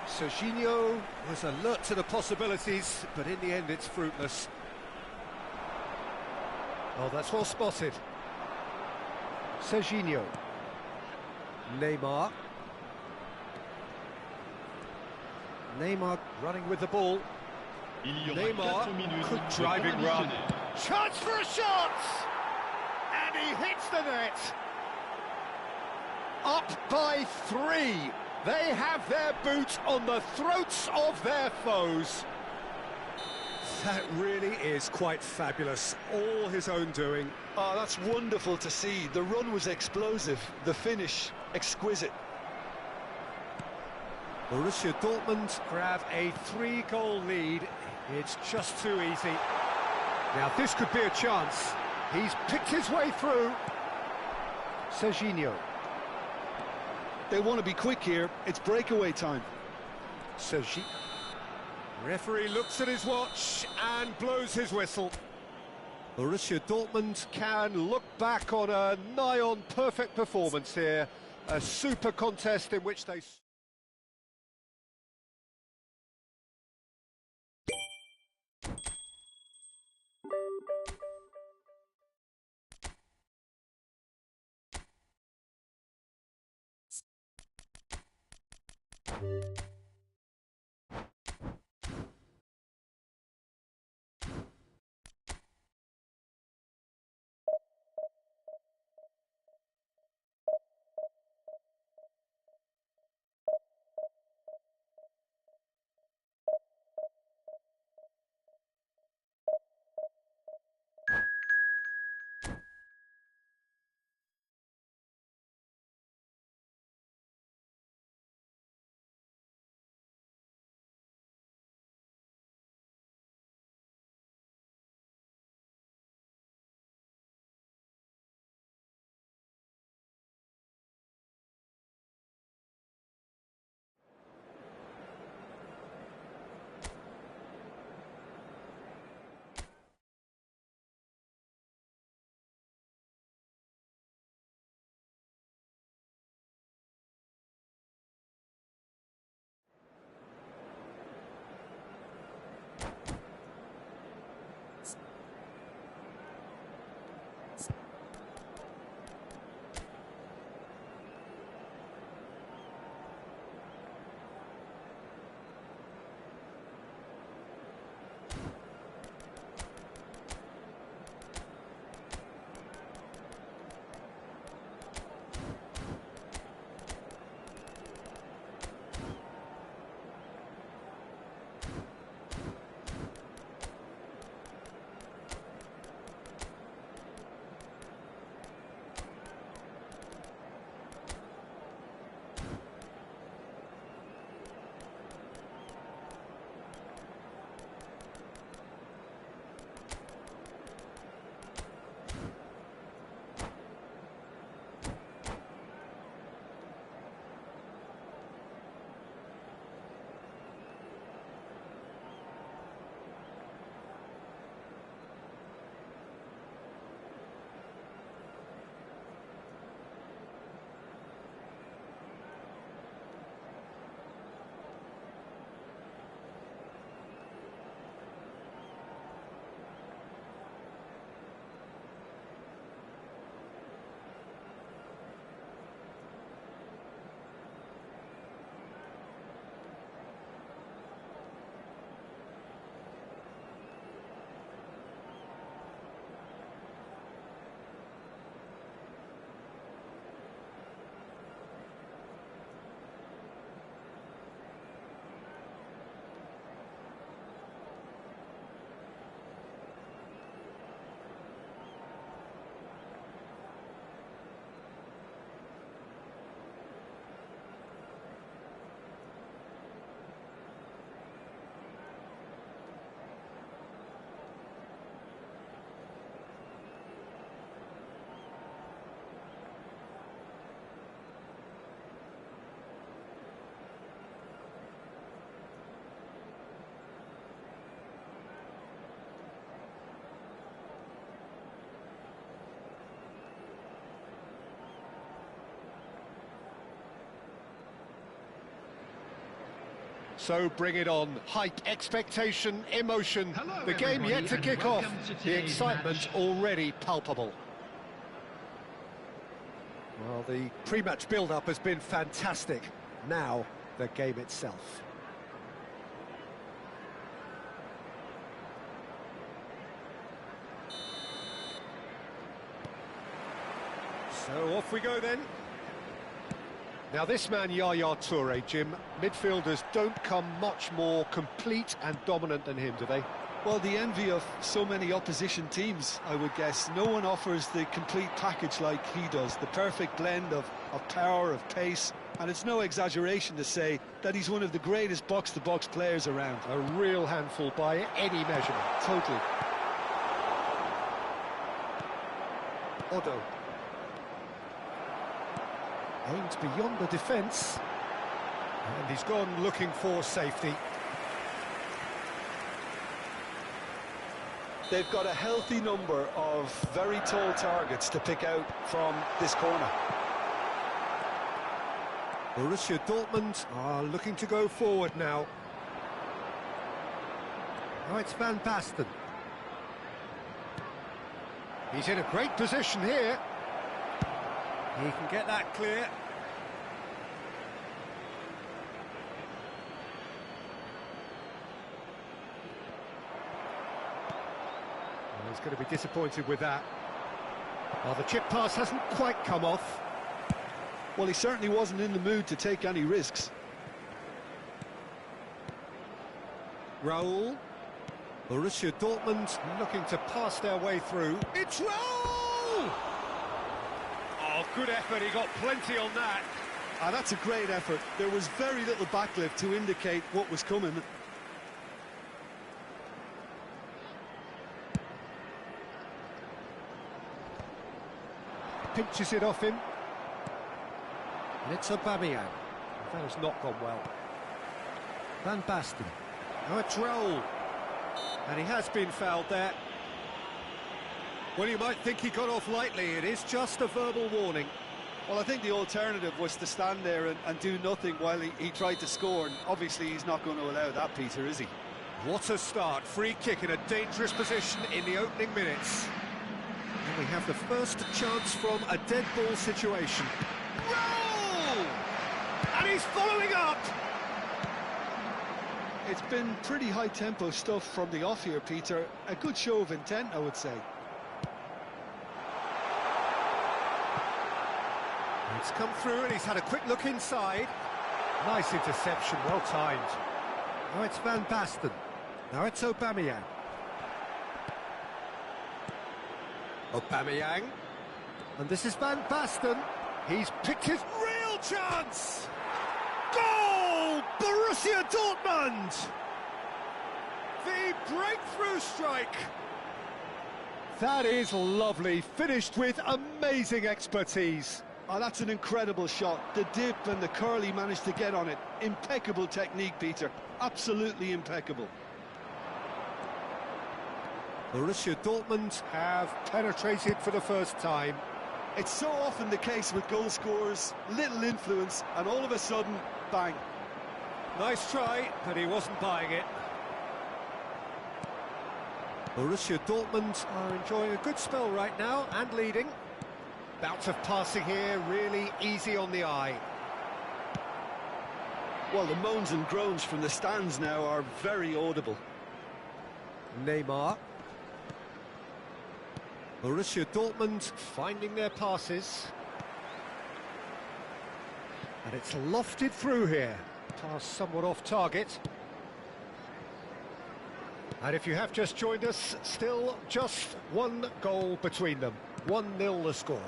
Serginho was alert to the possibilities, but in the end it's fruitless. Oh, that's well spotted. Serginho. Neymar. Neymar running with the ball. Neymar, good driving run. Chance for a shot! And he hits the net. Up by 3. They have their boot on the throats of their foes. That really is quite fabulous. All his own doing. Oh, that's wonderful to see. The run was explosive, the finish exquisite. Borussia Dortmund grab a 3-goal lead. It's just too easy. Now this could be a chance. He's picked his way through. Serginho. They want to be quick here. It's breakaway time. Serginho. Referee looks at his watch and blows his whistle. Borussia Dortmund can look back on a nigh-on perfect performance here. A super contest in which they... So bring it on. Hype, expectation, emotion. Hello, the game yet to everybody, kick off. welcome to The today's excitement match. already palpable. Well, the pre-match build-up has been fantastic. Now, the game itself. So off we go then. Now this man, Yaya Toure, Jim, midfielders don't come much more complete and dominant than him, do they? Well, the envy of so many opposition teams, I would guess. No one offers the complete package like he does, the perfect blend of power, of pace, and it's no exaggeration to say that he's one of the greatest box-to-box players around. A real handful by any measurement. Totally. Odo. Aimed beyond the defence. And he's gone looking for safety. They've got a healthy number of very tall targets to pick out from this corner. Borussia Dortmund are looking to go forward now. Now it's Van Basten. He's in a great position here. He can get that clear. Well, he's going to be disappointed with that. Well, the chip pass hasn't quite come off. Well, he certainly wasn't in the mood to take any risks. Raul. Borussia Dortmund looking to pass their way through. It's Raul! Oh, good effort, he got plenty on that. Ah, that's a great effort. There was very little backlift to indicate what was coming. Pinches it off him. And it's Aubameyang. That has not gone well. Van Basten. Now it's Raul. And he has been fouled there. Well, you might think he got off lightly. It is just a verbal warning. Well, I think the alternative was to stand there and do nothing while he tried to score. And obviously, he's not going to allow that, Peter, is he? What a start. Free kick in a dangerous position in the opening minutes. And we have the first chance from a dead ball situation. Roll! And he's following up! It's been pretty high-tempo stuff from the off here, Peter. A good show of intent, I would say. It's come through and he's had a quick look inside. Nice interception, well timed. Now it's Van Basten. Now it's Aubameyang. Aubameyang. And this is Van Basten. He's picked his real chance! Goal! Borussia Dortmund! The breakthrough strike! That is lovely, finished with amazing expertise. Oh, that's an incredible shot. The dip and the curl he managed to get on it. Impeccable technique, Peter. Absolutely impeccable. Borussia Dortmund have penetrated for the first time. It's so often the case with goal scorers, little influence, and all of a sudden, bang. Nice try, but he wasn't buying it. Borussia Dortmund are enjoying a good spell right now and leading. Bout of passing here, really easy on the eye. Well, the moans and groans from the stands now are very audible. Neymar. Borussia Dortmund finding their passes. And it's lofted through here. Pass somewhat off target. And if you have just joined us, still just one goal between them. 1-0 the score.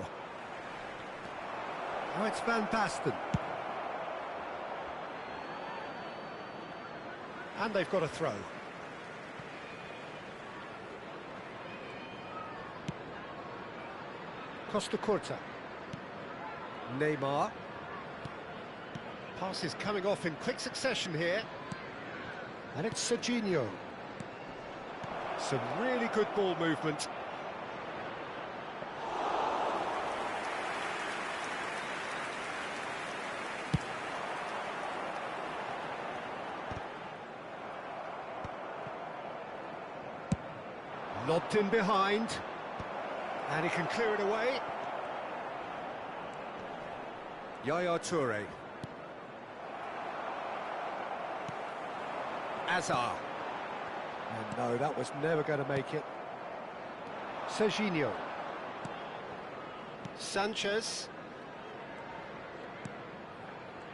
Now it's Van Basten. And they've got a throw. Costa Curta. Neymar. Passes coming off in quick succession here. And it's Serginho. Some really good ball movement. Lobbed in behind. And he can clear it away. Yaya Toure. Azar. And no, that was never going to make it. Serginho. Sanchez.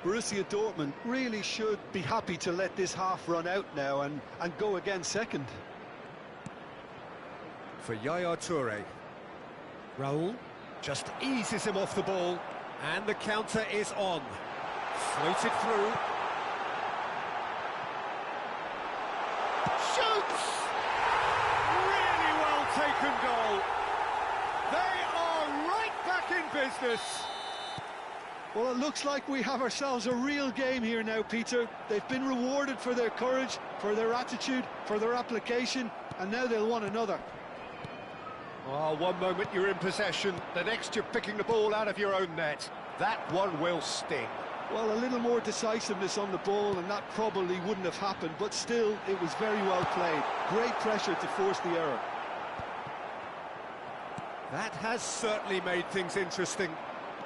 Borussia Dortmund really should be happy to let this half run out now and go again second. For Yaya Toure. Raul just eases him off the ball, and the counter is on. Floated through. Shoots! Really well taken goal. They are right back in business. Well, it looks like we have ourselves a real game here now, Peter. They've been rewarded for their courage, for their attitude, for their application, and now they'll want another. Oh, one moment you're in possession, the next you're picking the ball out of your own net. That one will sting. Well, a little more decisiveness on the ball, and that probably wouldn't have happened, but still, it was very well played. Great pressure to force the error. That has certainly made things interesting.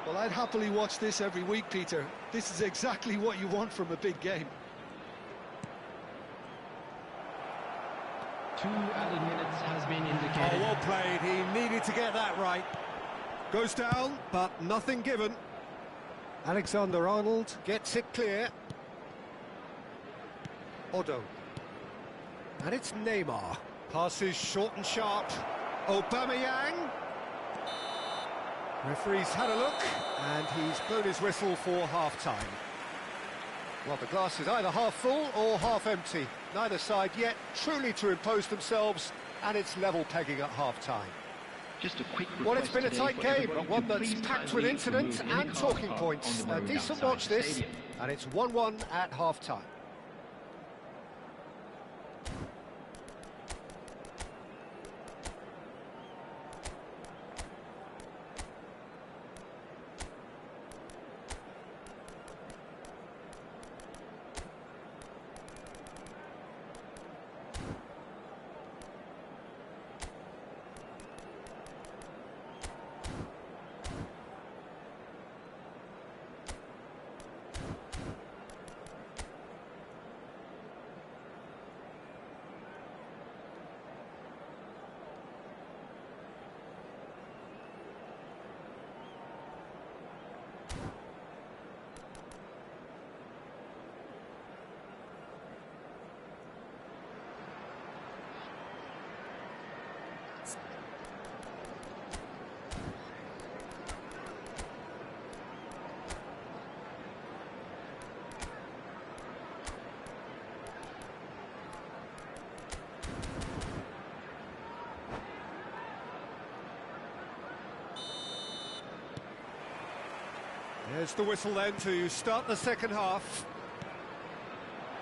Well, I'd happily watch this every week, Peter. This is exactly what you want from a big game. 2 added minutes has been indicated. Oh, well played. He needed to get that right. Goes down, but nothing given. Alexander-Arnold gets it clear. Odo. And it's Neymar. Passes short and sharp. Aubameyang. Referee's had a look, and he's blown his whistle for half-time. Well, the glass is either half full or half empty. Neither side yet truly to impose themselves, and it's level pegging at half-time. Just a quick Well, it's been a request tight today game, for but one everybody that's to packed please with kindly incident remove any and car talking park points. on the A road decent outside watch the this, stadium. and it's 1-1 at half-time. There's the whistle then to start the second half.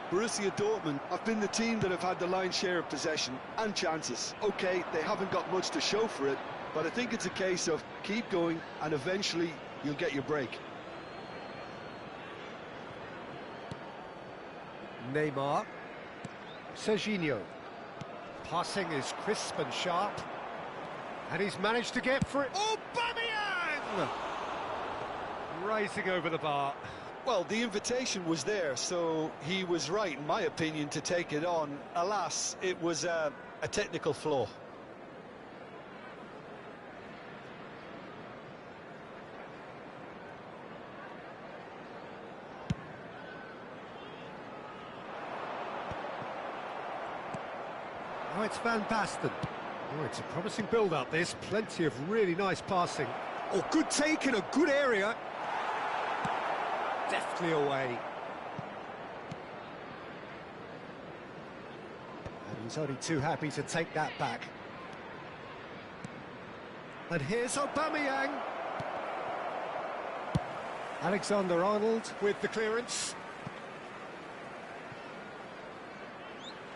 Borussia Dortmund have been the team that have had the lion's share of possession and chances. OK, they haven't got much to show for it, but I think it's a case of keep going and eventually you'll get your break. Neymar. Serginho. Passing is crisp and sharp. And he's managed to get for it. Aubameyang! Rising over the bar. Well, the invitation was there, so he was right, in my opinion, to take it on. Alas, it was a technical flaw. Now it's Van Basten. Oh, it's a promising build-up, this. Plenty of really nice passing. Oh, good take in a good area. Deftly away. And he's only too happy to take that back. And here's Aubameyang. Alexander-Arnold with the clearance.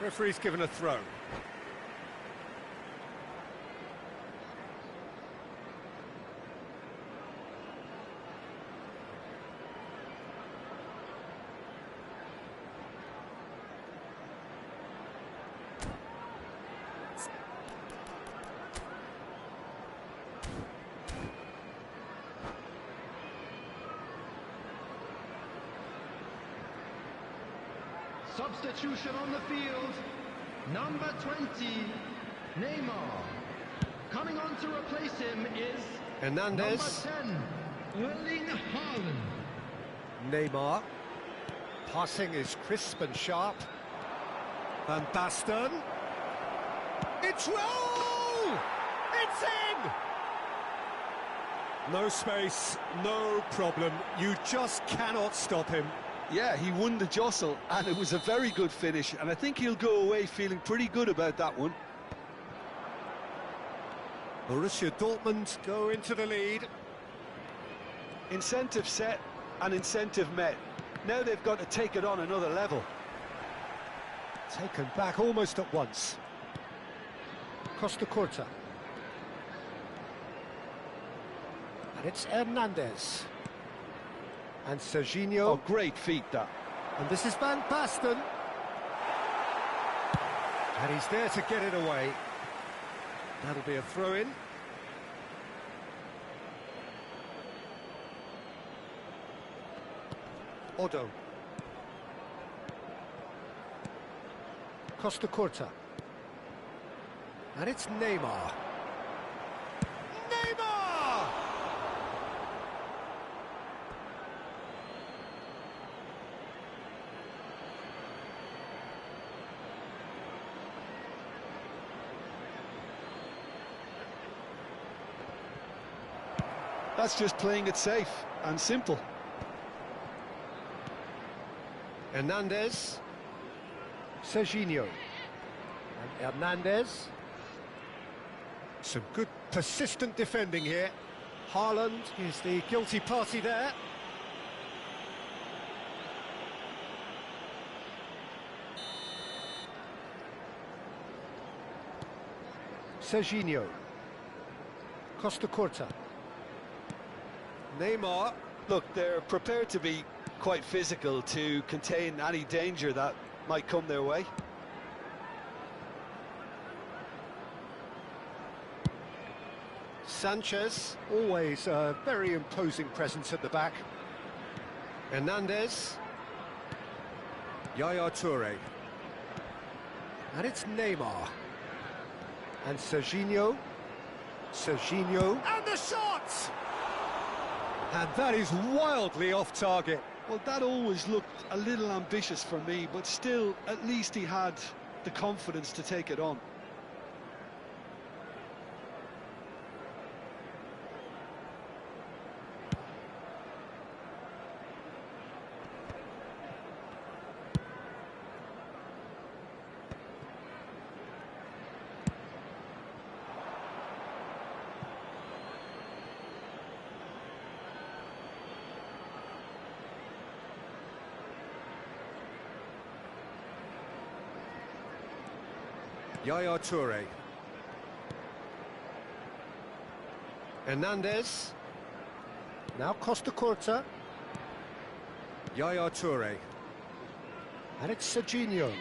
Referee's given a throw. Substitution on the field. Number 20, Neymar. Coming on to replace him is Hernandez. number 10, Erling Haaland. Neymar. Passing is crisp and sharp. Van Basten. It's roll! It's in! No space, no problem. You just cannot stop him. Yeah, he won the jostle, and it was a very good finish, and I think he'll go away feeling pretty good about that one. Borussia Dortmund go into the lead. Incentive set and incentive met. Now they've got to take it on another level. Taken back almost at once. Costa Curta. And it's Hernandez. And Serginho. Oh, great feat, that. And this is Van Basten. And he's there to get it away. That'll be a throw-in. Odo. Costa Curta. And it's Neymar. Neymar! That's just playing it safe and simple. Hernandez. Serginho. And Hernandez. Some good persistent defending here. Haaland is the guilty party there. Serginho. Costa Curta. Neymar. Look, they're prepared to be quite physical to contain any danger that might come their way. Sanchez, always a very imposing presence at the back. Hernandez. Yaya Toure. And it's Neymar. And Serginho. Serginho. And the shot! And that is wildly off target. Well, that always looked a little ambitious for me, but still, at least he had the confidence to take it on. Yaya Toure. Hernandez. Now Costa Curta. Yaya Toure. And it's Serginho.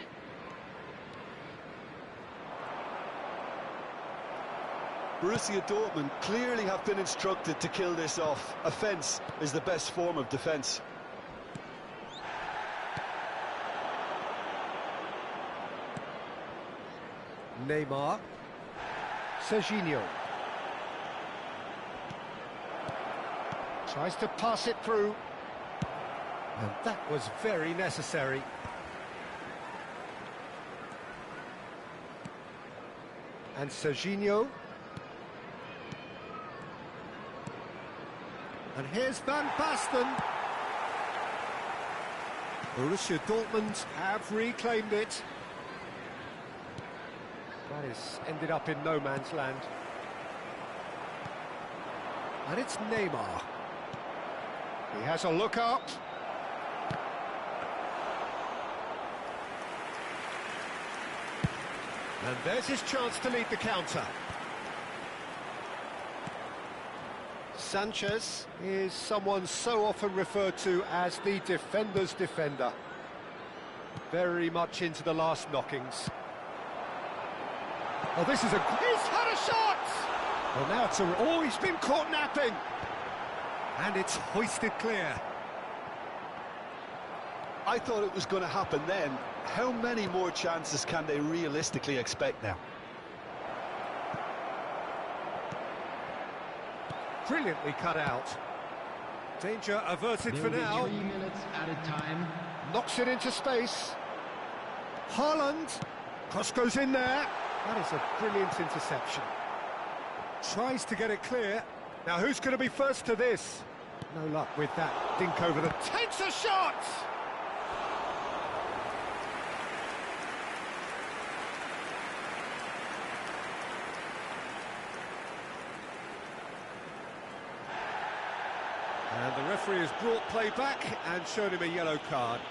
Borussia Dortmund clearly have been instructed to kill this off. Offence is the best form of defence. Neymar. Serginho. Tries to pass it through. And that was very necessary. And Serginho. And here's Van Basten. Borussia Dortmund have reclaimed it. That is ended up in no man's land. And it's Neymar. He has a look up. And there's his chance to lead the counter. Sanchez is someone so often referred to as the defender's defender. Very much into the last knockings. Oh, this is a... He's had a shot! Well, now it's a... Oh, he's been caught napping! And it's hoisted clear. I thought it was going to happen then, how many more chances can they realistically expect now? Brilliantly cut out. Danger averted for now. 3 minutes added time. Knocks it into space. Haaland. Cross goes in there. That is a brilliant interception. Tries to get it clear. Now who's going to be first to this? No luck with that. Dink over the... Takes a shot! And the referee has brought play back and shown him a yellow card.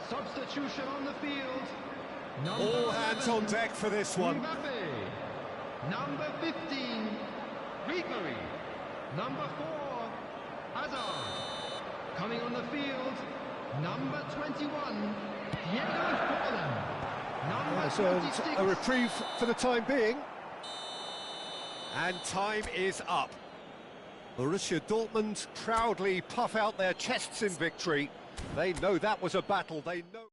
Substitution on the field. All hands on deck for this one. Mbappe. Number 15, Ribery. Number 4, Hazard. Coming on the field, number 21, Diego Forlan. Number Has 26. earned a reprieve for the time being. And time is up. Borussia Dortmund proudly puff out their chests in victory. They know that was a battle, they know...